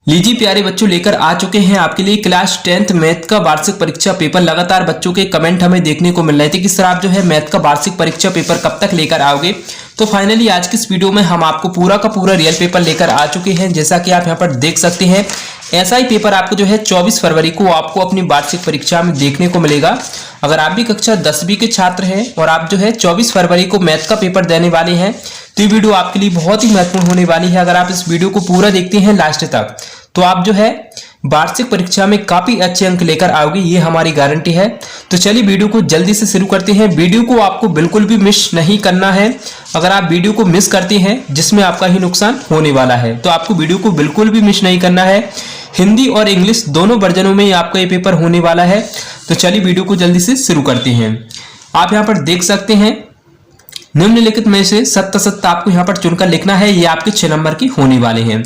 लीजिए प्यारे बच्चों, लेकर आ चुके हैं आपके लिए क्लास 10th मैथ का वार्षिक परीक्षा पेपर। लगातार बच्चों के कमेंट हमें देखने को मिल रहे थे कि सर आप जो है मैथ का वार्षिक परीक्षा पेपर कब तक लेकर आओगे। तो फाइनली आज की इस वीडियो में हम आपको पूरा का पूरा रियल पेपर लेकर आ चुके हैं। जैसा कि आप यहाँ पर देख सकते हैं, ऐसा ही पेपर आपको जो है 24 फरवरी को आपको अपनी वार्षिक परीक्षा में देखने को मिलेगा। अगर आप भी कक्षा 10वीं के छात्र हैं और आप जो है 24 फरवरी को मैथ का पेपर देने वाले हैं तो ये वीडियो आपके लिए बहुत ही महत्वपूर्ण होने वाली है। अगर आप इस वीडियो को पूरा देखते हैं लास्ट तक तो आप जो है वार्षिक परीक्षा में काफी अच्छे अंक लेकर आओगे, ये हमारी गारंटी है। तो चलिए वीडियो को जल्दी से शुरू करते हैं। वीडियो को आपको बिल्कुल भी मिस नहीं करना है। अगर आप वीडियो को मिस करते हैं जिसमें आपका ही नुकसान होने वाला है, तो आपको वीडियो को बिल्कुल भी मिस नहीं करना है। हिंदी और इंग्लिश दोनों वर्जनों में आपका ये पेपर होने वाला है। तो चलिए वीडियो को जल्दी से शुरू करते हैं। आप यहाँ पर देख सकते हैं, निम्नलिखित में से सत्य सत्य आपको यहाँ पर चुनकर लिखना है। ये आपके 6 नंबर की होने वाले हैं।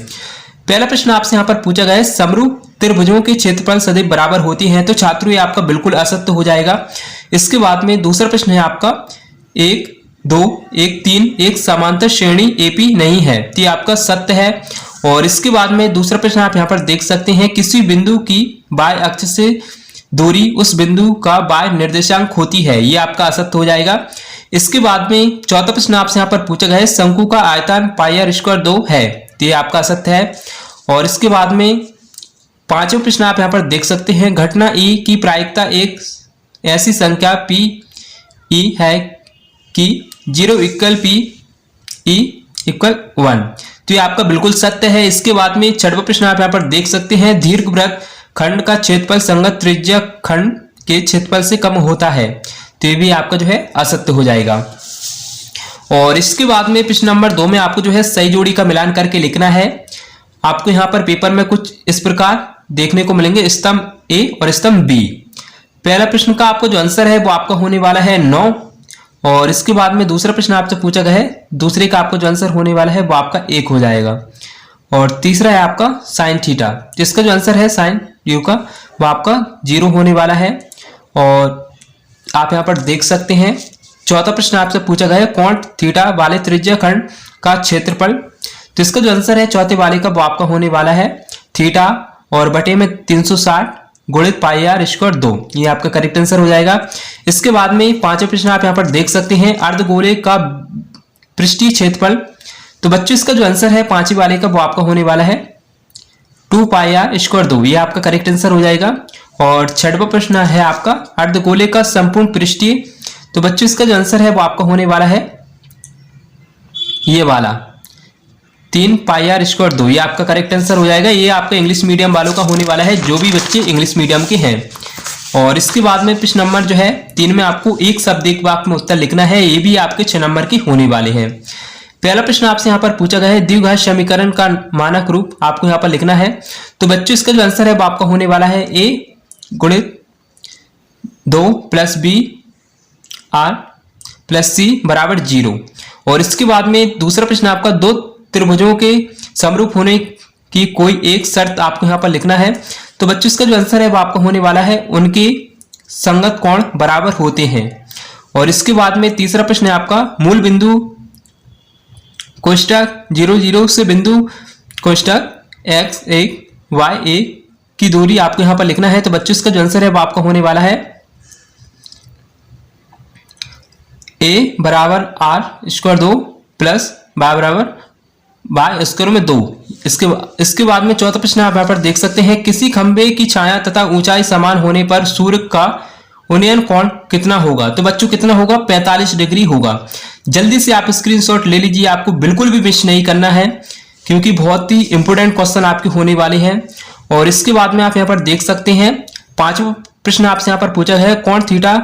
पहला प्रश्न आपसे यहाँ पर पूछा गया है, समरूप त्रिभुजों के क्षेत्रफल सदैव बराबर होती हैं। तो छात्रों ये आपका बिल्कुल असत्य हो जाएगा। इसके बाद में दूसरा प्रश्न है आपका 1, 2, 1, 3 एक समांतर श्रेणी एपी नहीं है, तो ये आपका सत्य है। और इसके बाद में दूसरा प्रश्न आप यहाँ पर देख सकते हैं, किसी बिंदु की बाय अक्ष से दूरी उस बिंदु का बाय निर्देशांक होती है, ये आपका असत्य हो जाएगा। इसके बाद में चौथा प्रश्न आपसे यहाँ पर पूछा गया है, शंकु का आयतन πr² 2 है, तो ये आपका असत्य है। और इसके बाद में पांचवा प्रश्न आप यहाँ पर देख सकते हैं, घटना ई की प्रायिकता एक ऐसी संख्या पी ई है कि 0 = पी ई = 1, तो ये आपका बिल्कुल सत्य है। इसके बाद में छठवां प्रश्न आप यहाँ पर देख सकते हैं, दीर्घवृत्त खंड का क्षेत्रफल संगत त्रिज्या खंड के क्षेत्रफल से कम होता है, तो ये भी आपका जो है असत्य हो जाएगा। और इसके बाद में प्रश्न नंबर 2 में आपको जो है सही जोड़ी का मिलान करके लिखना है। आपको यहाँ पर पेपर में कुछ इस प्रकार देखने को मिलेंगे, स्तंभ ए और स्तंभ बी। पहला प्रश्न का आपको जो आंसर है वो आपका होने वाला है 9। और इसके बाद में दूसरा प्रश्न आपसे पूछा गया है, दूसरे का आपको जो आंसर होने वाला है वो आपका 1 हो जाएगा। और तीसरा है आपका साइन थीटा, जिसका जो आंसर है साइन यू का वो आपका 0 होने वाला है। और आप यहाँ पर देख सकते हैं, चौथा प्रश्न आपसे पूछा गया है, कोण थीटा वाले त्रिज्या खंड का क्षेत्रफल, तो इसका जो आंसर है चौथे वाले का वो आपका होने वाला है थीटा और बटे में 360 गुणित πr² 2, ये आपका करेक्ट आंसर हो जाएगा। इसके बाद में पांचवा प्रश्न आप यहाँ पर देख सकते हैं, अर्धगोले का पृष्ठीय क्षेत्रफल, तो बच्चों इसका जो आंसर है पांचवे वाले का वो आपका होने वाला है 2πr² 2, ये आपका करेक्ट आंसर हो जाएगा। और छठवां प्रश्न है आपका, अर्धगोले का संपूर्ण पृष्ठीय, तो बच्चों इसका जो आंसर है वो आपका होने वाला है ये वाला 3πr² 2, ये आपका करेक्ट आंसर हो जाएगा। ये आपका इंग्लिश मीडियम वालों का होने वाला है, जो भी बच्चे इंग्लिश मीडियम के हैं। और इसके बाद में प्रश्न नंबर जो है 3 में आपको एक शब्द एक वाक्य में उत्तर लिखना है, ये भी आपके 6 नंबर के होने वाले हैं। पहला प्रश्न आपसे यहाँ पर पूछा गया है, द्विघात समीकरण का मानक रूप आपको यहाँ पर लिखना है। तो बच्चों इसका जो आंसर है वो आपका होने वाला है a गुणित 2 + b r + c = 0। और इसके बाद में दूसरा प्रश्न आपका, दो त्रिभुजों के समरूप होने की कोई एक शर्त आपको यहाँ पर लिखना है। तो बच्चों इसका जो आंसर है वो आपका होने वाला है, उनके संगत कोण बराबर होते हैं। और इसके बाद में तीसरा प्रश्न है आपका, मूल बिंदु कोष्ठक 0, 0 से बिंदु कोष्ठक x1 y1 की दूरी आपको यहाँ पर लिखना है। तो बच्चों इसका जो आंसर है वो आपका होने वाला है a = r² 2 + y में 2। इसके बाद में चौथा प्रश्न आप यहाँ पर देख सकते हैं, किसी खंबे की छाया तथा ऊंचाई समान होने पर सूर्य का उन्नयन कोण कितना होगा। तो बच्चों कितना होगा, 45 डिग्री होगा। जल्दी से आप स्क्रीनशॉट ले लीजिए, आपको बिल्कुल भी मिस नहीं करना है क्योंकि बहुत ही इंपोर्टेंट क्वेश्चन आपके होने वाले हैं। और इसके बाद में आप यहाँ पर देख सकते हैं, पांचवा प्रश्न आपसे यहाँ पर पूछा है, कोण थीटा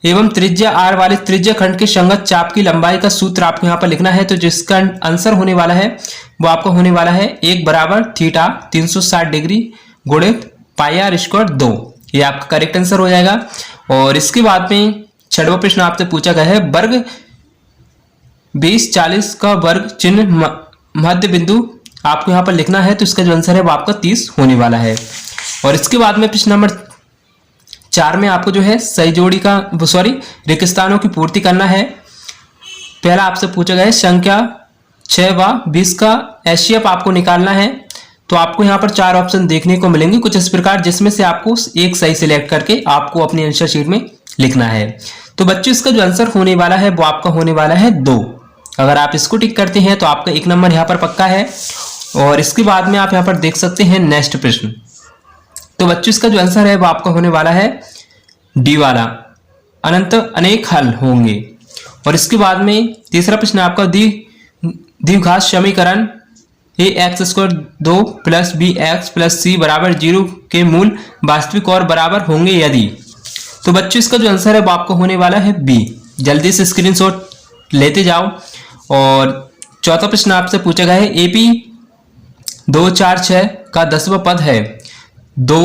एवं त्रिज्या r वाले त्रिज्या खंड के संगत चाप की लंबाई का सूत्र आपको यहाँ पर लिखना है। तो जिसका आंसर होने वाला है वो आपका होने वाला है 1 = थीटा 360 डिग्री गुणित πr² 2, ये आपका करेक्ट आंसर हो जाएगा। और इसके बाद में छठवां प्रश्न आपसे पूछा गया है, वर्ग 20 40 का वर्ग चिन्ह मध्य बिंदु आपको यहाँ पर लिखना है। तो इसका जो आंसर है वो आपका 30 होने वाला है। और इसके बाद में प्रश्न नंबर 4 में आपको जो है सही जोड़ी का रिक्त स्थानों की पूर्ति करना है। पहला आपसे पूछा गया है, संख्या 6 व 20 का एचसीएफ आपको निकालना है। तो आपको यहाँ पर 4 ऑप्शन देखने को मिलेंगे कुछ इस प्रकार, जिसमें से आपको एक सही सिलेक्ट करके आपको अपनी आंसर शीट में लिखना है। तो बच्चों इसका जो आंसर होने वाला है वो आपका होने वाला है 2। अगर आप इसको टिक करते हैं तो आपका 1 नंबर यहाँ पर पक्का है। और इसके बाद में आप यहाँ पर देख सकते हैं नेक्स्ट प्रश्न। तो बच्चों इसका जो आंसर है वो आपका होने वाला है डी वाला, अनंत अनेक हल होंगे। और इसके बाद में तीसरा प्रश्न आपका द्विघात समीकरण ax² 2 + bx + c = 0 के मूल वास्तविक और बराबर होंगे यदि। तो बच्चों इसका जो आंसर है वो आपको होने वाला है बी। जल्दी से स्क्रीनशॉट लेते जाओ। और चौथा प्रश्न आपसे पूछा गया है AP 2, 4, 6 का 10वां पद है 2,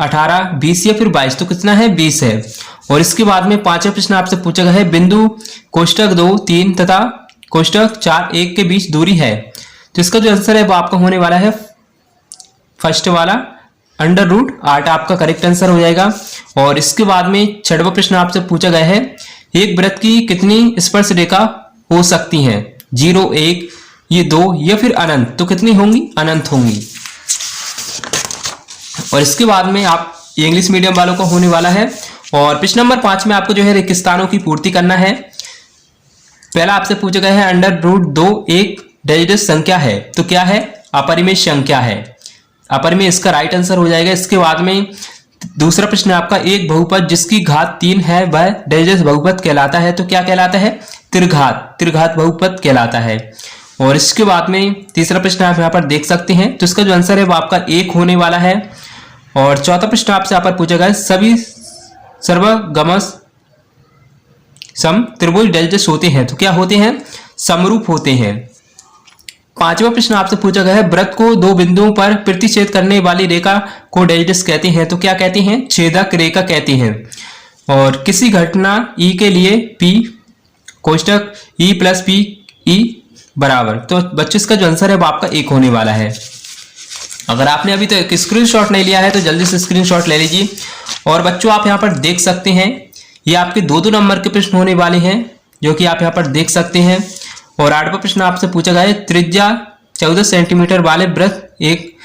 18, 20 या फिर 22, तो कितना है 20 है। और इसके बाद में पांचवा प्रश्न आपसे पूछा गया है बिंदु कोष्टक 2, 3 तथा कोष्टक 4, 1 के बीच दूरी है। तो इसका जो आंसर है वो आपका होने वाला है फर्स्ट वाला √8 आपका करेक्ट आंसर हो जाएगा। और इसके बाद में छठवां प्रश्न आपसे पूछा गया है एक वृत्त की कितनी स्पर्श रेखा हो सकती हैं 0, 1, ये 2 या फिर अनंत, तो कितनी होंगी अनंत होंगी। और इसके बाद में आप इंग्लिश मीडियम वालों को होने वाला है। और प्रश्न नंबर 5 में आपको जो है रिक्त स्थानों की पूर्ति करना है। पहला आपसे पूछा गया है √2 एक डेसिमल संख्या है, तो क्या है अपरिमेय संख्या है, अपरिमेय इसका राइट आंसर हो जाएगा। इसके बाद में दूसरा प्रश्न आपका एक बहुपद जिसकी घात 3 है वह डेसिमल बहुपद कहलाता है, तो क्या कहलाता है त्रिघात बहुपद कहलाता है। और इसके बाद में तीसरा प्रश्न आप यहाँ पर देख सकते हैं, तो इसका जो आंसर है वो आपका 1 होने वाला है। और चौथा प्रश्न आपसे यहाँ पर पूछा गया है सभी सर्वगमस सम त्रिभुज डेसिमल होते हैं, तो क्या होते हैं समरूप होते हैं। पांचवा प्रश्न आपसे पूछा गया है वृत्त को 2 बिंदुओं पर प्रतिच्छेद करने वाली रेखा को डेसिमल कहते हैं, तो क्या कहते हैं छेदक रेखा कहते हैं। और किसी घटना E के लिए P कोष्टक E + PE बराबर, तो बच्चों इसका जो आंसर है वो आपका 1 होने वाला है। अगर आपने अभी तक स्क्रीनशॉट नहीं लिया है तो जल्दी से स्क्रीनशॉट ले लीजिए। और बच्चों आप यहाँ पर देख सकते हैं ये आपके 2-2 नंबर के प्रश्न होने वाले हैं जो कि आप यहाँ पर देख सकते हैं। और 8वां प्रश्न आपसे पूछा गया है त्रिज्या 14 सेंटीमीटर वाले वृत्त एक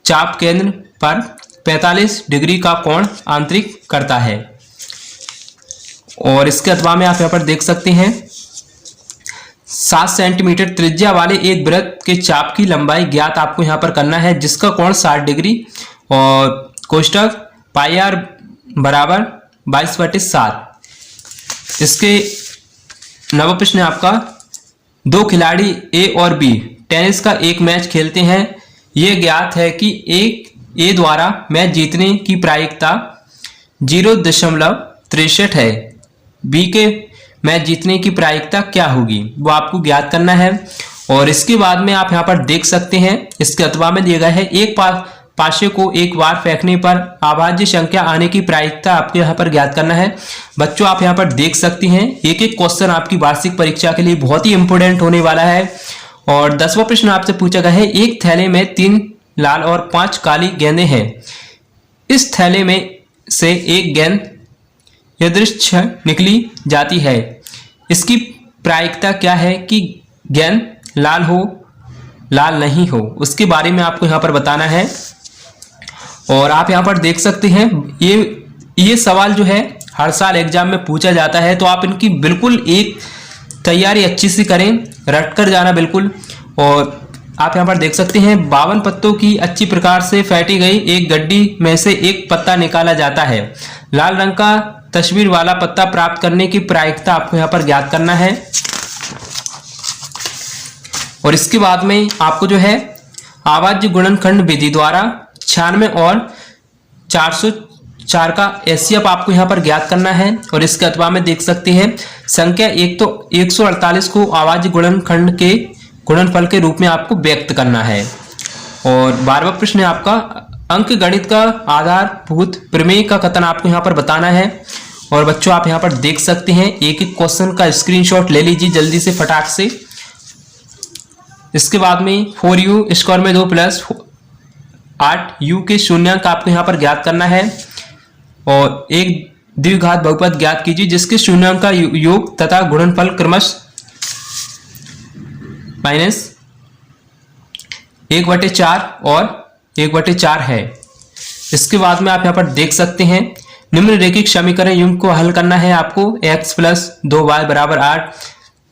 चाप केंद्र पर 45 डिग्री का कोण आंतरिक करता है। और इसके अथवा में आप यहाँ पर देख सकते हैं 7 सेंटीमीटर त्रिज्या वाले एक वृत्त के चाप की लंबाई ज्ञात आपको यहाँ पर करना है जिसका कोण 60 डिग्री और कोष्टक πr बराबर 22/7। इसके 9वां प्रश्न आपका 2 खिलाड़ी ए और बी टेनिस का एक मैच खेलते हैं। यह ज्ञात है कि ए द्वारा मैच जीतने की प्रायिकता 0.63 है, बी के मैच जीतने की प्रायिकता क्या होगी वो आपको ज्ञात करना है। और इसके बाद में आप यहाँ पर देख सकते हैं इसके अथवा में दिया गया है एक पाशे को एक बार फेंकने पर अभाज्य संख्या आने की प्रायिकता आपको यहाँ पर ज्ञात करना है। बच्चों आप यहाँ पर देख सकते हैं एक क्वेश्चन आपकी वार्षिक परीक्षा के लिए बहुत ही इंपोर्टेंट होने वाला है। और 10वां प्रश्न आपसे पूछा गया है एक थैले में 3 लाल और 5 काली गेंदें हैं। इस थैले में से एक गेंद यादृच्छिक निकली जाती है, इसकी प्रायिकता क्या है कि गेंद लाल हो लाल नहीं हो, उसके बारे में आपको यहाँ पर बताना है। और आप यहाँ पर देख सकते हैं ये सवाल जो है हर साल एग्जाम में पूछा जाता है, तो आप इनकी बिल्कुल एक तैयारी अच्छी सी करें, रट कर जाना बिल्कुल। और आप यहाँ पर देख सकते हैं 52 पत्तों की अच्छी प्रकार से फेंटी गई एक गड्डी में से एक पत्ता निकाला जाता है। लाल रंग का तस्वीर वाला पत्ता प्राप्त करने की प्रायिकता आपको यहाँ पर ज्ञात करना है। और इसके बाद में आपको जो है आवाज्य गुणनखंड विधि द्वारा 96 और 404 का एचसीएफ आपको यहाँ पर ज्ञात करना है। और इसके अथवा में देख सकते हैं संख्या 148 को आवाज्य गुणनखंड के गुणनफल के रूप में आपको व्यक्त करना है। और 12वां प्रश्न है आपका अंक गणित का आधारभूत प्रमेय का कथन आपको यहाँ पर बताना है। और बच्चों आप यहाँ पर देख सकते हैं एक एक क्वेश्चन का स्क्रीनशॉट ले लीजिए जल्दी से फटाक से। इसके बाद में 4u² में 2 + 8u के शून्यांक आपको यहाँ पर ज्ञात करना है। और एक द्विघात बहुपद ज्ञात कीजिए जिसके शून्यांक का योग तथा गुणनफल क्रमश 1/4 और 1/4 है। इसके बाद में आप यहाँ पर देख सकते हैं निम्नलिखित समीकरण युग्म को हल करना है आपको। x + 2y = 8,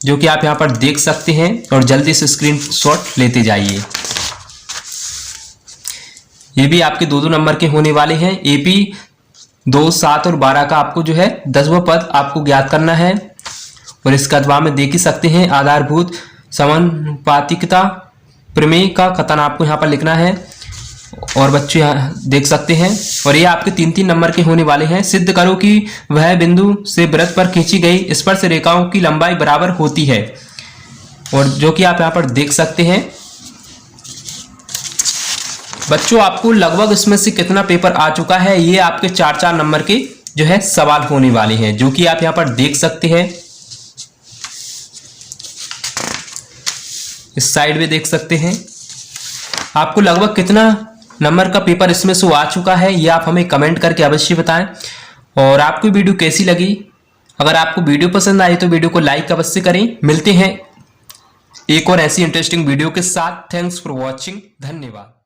जो कि आप यहाँ पर देख सकते हैं और जल्दी से स्क्रीनशॉट लेते जाइए। ये भी आपके 2-2 नंबर के होने वाले हैं। AP 2, 7 और 12 का आपको जो है 10वां पद आपको ज्ञात करना है। और इसका जवाब में देख ही सकते हैं आधारभूत समानुपातिकता प्रमेय का कथन आपको यहाँ पर लिखना है और बच्चे यहाँ देख सकते हैं। और ये आपके 3-3 नंबर के होने वाले हैं। सिद्ध करो कि वह बिंदु से वृत्त पर खींची गई स्पर्श रेखाओं की लंबाई बराबर होती है, और जो कि आप यहाँ पर देख सकते हैं। बच्चों आपको लगभग इसमें से कितना पेपर आ चुका है, ये आपके 4-4 नंबर के जो है सवाल होने वाले हैं, जो कि आप यहाँ पर देख सकते हैं। इस साइड में देख सकते हैं। आपको लगभग कितना नंबर का पेपर इसमें से आ चुका है, ये आप हमें कमेंट करके अवश्य बताएं। और आपको वीडियो कैसी लगी, अगर आपको वीडियो पसंद आई तो वीडियो को लाइक अवश्य करें। मिलते हैं एक और ऐसी इंटरेस्टिंग वीडियो के साथ। Thanks for watching. धन्यवाद।